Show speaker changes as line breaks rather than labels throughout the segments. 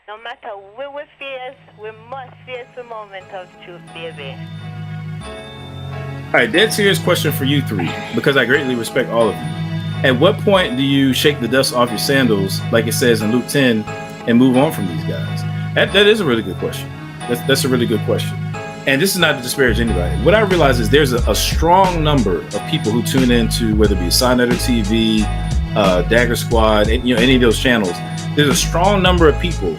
No matter where we face, we must face the moment of truth, baby.
All right, dead serious question for you three, because I greatly respect all of you. At what point do you shake the dust off your sandals, like it says in Luke 10, and move on from these guys? That is a really good question. That's a really good question. And this is not to disparage anybody. What I realize is there's a strong number of people who tune into, whether it be Signetter TV, Dagger Squad, and, any of those channels. There's a strong number of people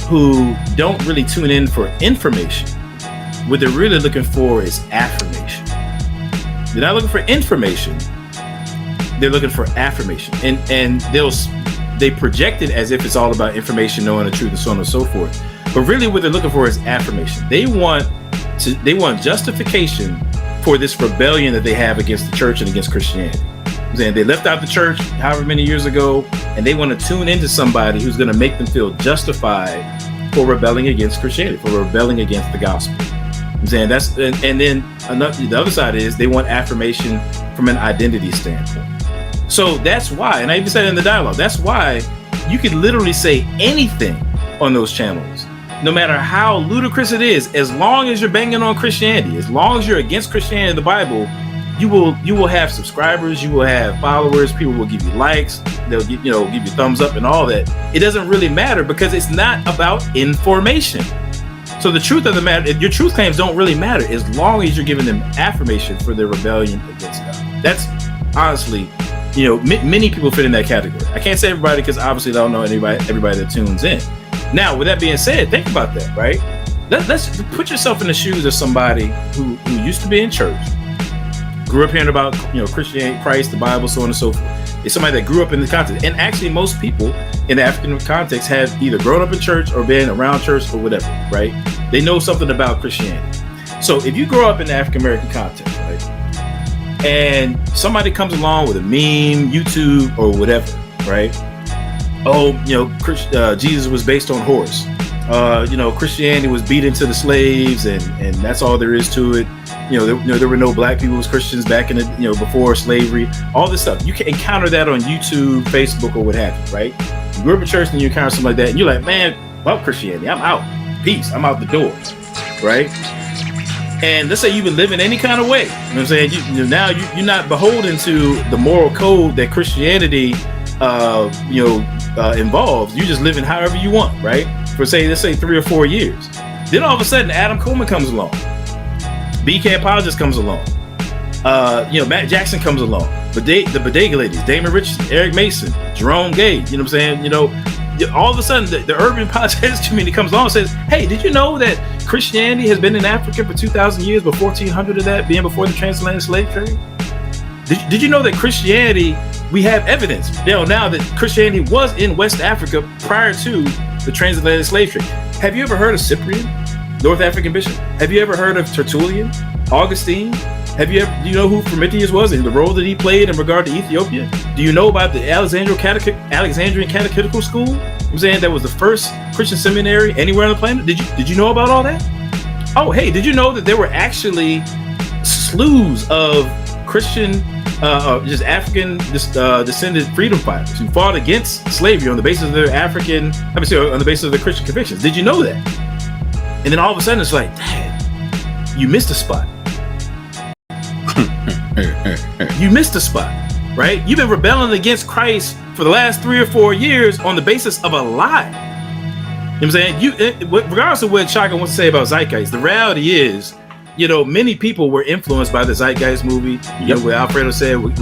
who don't really tune in for information. What they're really looking for is affirmation. They're not looking for information. They're looking for affirmation, and they project it as if it's all about information, knowing the truth, and so on and so forth. But really, what they're looking for is affirmation. They want justification for this rebellion that they have against the church and against Christianity. I'm saying they left out the church however many years ago, and they want to tune into somebody who's going to make them feel justified for rebelling against Christianity, for rebelling against the gospel. I'm saying the other side is they want affirmation from an identity standpoint. So that's why, and I even said in the dialogue, that's why you could literally say anything on those channels, no matter how ludicrous it is, as long as you're banging on Christianity, as long as you're against Christianity and the Bible, you will have subscribers, you will have followers, people will give you likes, they'll give you thumbs up and all that. It doesn't really matter because it's not about information. So the truth of the matter, your truth claims don't really matter as long as you're giving them affirmation for their rebellion against God. That's honestly, many people fit in that category. I can't say everybody because obviously I don't know everybody that tunes in. Now, with that being said, think about that, right? Let's put yourself in the shoes of somebody who used to be in church, grew up hearing about Christianity, Christ, the Bible, so on and so forth. It's somebody that grew up in the context, and actually most people in the African context have either grown up in church or been around church or whatever, right? They know something about Christianity. So if you grow up in the African American context, right, and somebody comes along with a meme, YouTube, or whatever, right? Oh, Jesus was based on horse. Christianity was beat into the slaves, and that's all there is to it. There were no black people as Christians back in the, before slavery. All this stuff you can encounter that on YouTube, Facebook, or what have you, right? You grew up in church and you encounter something like that, and you're like, man, fuck Christianity, I'm out. Peace, I'm out the door, right? And let's say you've been living any kind of way. You know what I'm saying? Now you're not beholden to the moral code that Christianity, involves. You just living however you want, right? For let's say 3 or 4 years. Then all of a sudden, Adam Coleman comes along. BK Apologetics comes along. Matt Jackson comes along. The Bodega Ladies, Damon Richardson, Eric Mason, Jerome Gay. You know what I'm saying? All of a sudden, the urban apologetics community comes along and says, hey, did you know that Christianity has been in Africa for 2,000 years, but 1,400 of that being before the transatlantic slave trade? Did you know that Christianity, we have evidence now that Christianity was in West Africa prior to the transatlantic slave trade? Have you ever heard of Cyprian, North African bishop? Have you ever heard of Tertullian, Augustine? Do you know who Prometheus was and the role that he played in regard to Ethiopia? Do you know about the Alexandrian Catechetical School? I'm saying that was the first Christian seminary anywhere on the planet. Did you know about all that? Oh, hey, did you know that there were actually slews of Christian, just African descended freedom fighters who fought against slavery on the basis of their on the basis of their Christian convictions? Did you know that? And then all of a sudden it's like, dang, you missed a spot. You missed a spot, right? You've been rebelling against Christ for the last 3 or 4 years on the basis of a lie. You know what I'm saying? Regardless of what Chaka wants to say about Zeitgeist, the reality is, many people were influenced by the Zeitgeist movie. What Alfredo said with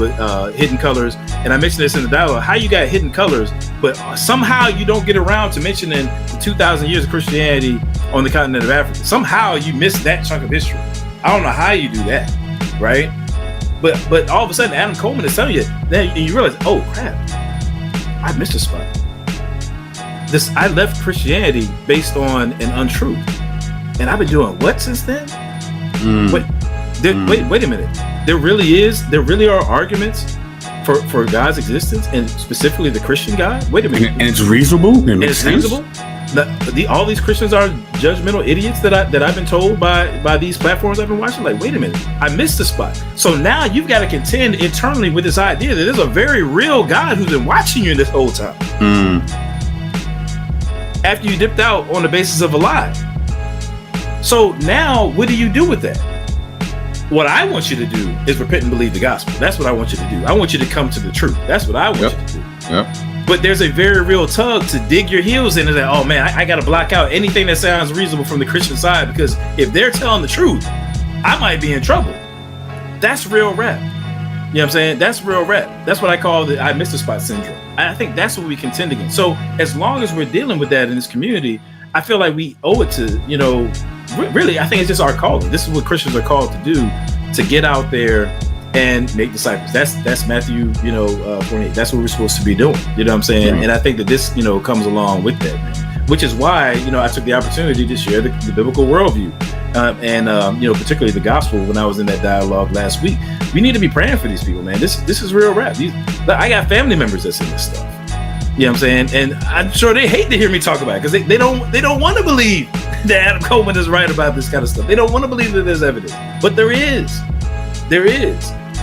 Hidden Colors, and I mentioned this in the dialogue. How you got Hidden Colors, but somehow you don't get around to mentioning the 2,000 years of Christianity on the continent of Africa. Somehow you missed that chunk of history. I don't know how you do that, right? But all of a sudden, Adam Coleman is telling you, then you realize, oh crap, I missed a spot. I left Christianity based on an untruth, and I've been doing what since then? Wait a minute. There really are arguments for God's existence, and specifically the Christian God. Wait a minute.
And it's reasonable.
It's reasonable. All these Christians are judgmental idiots that I've been told by these platforms I've been watching. Like, wait a minute, I missed the spot. So now you've got to contend internally with this idea that there's a very real God who's been watching you this whole time. after you dipped out on the basis of a lie. So now what do you do with that? What I want you to do is repent and believe the gospel. That's what I want you to do. I want you to come to the truth. That's what I want you to do.
Yep.
But there's a very real tug to dig your heels into that. Oh man, I got to block out anything that sounds reasonable from the Christian side, because if they're telling the truth, I might be in trouble. That's real rap. You know what I'm saying? That's real rap. That's what I call the I missed the spot syndrome. I think that's what we contend against. So as long as we're dealing with that in this community, I feel like we owe it to, you know, really, I think it's just our calling. This is what Christians are called to do, to get out there and make disciples. That's Matthew, 28. That's what we're supposed to be doing. You know what I'm saying?
Right.
And I think that this, comes along with that, man. Which is why, I took the opportunity to share the biblical worldview. And particularly the gospel when I was in that dialogue last week. We need to be praying for these people, man. This is real rap. I got family members that's in this stuff. You know what I'm saying? And I'm sure they hate to hear me talk about it, because they don't want to believe that Adam Coleman is right about this kind of stuff. They don't want to believe that there's evidence, but there is.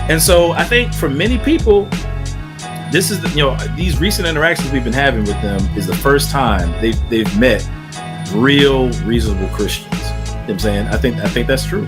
And so I think for many people, this is these recent interactions we've been having with them is the first time they've met real reasonable Christians. You know what I'm saying? I think that's true.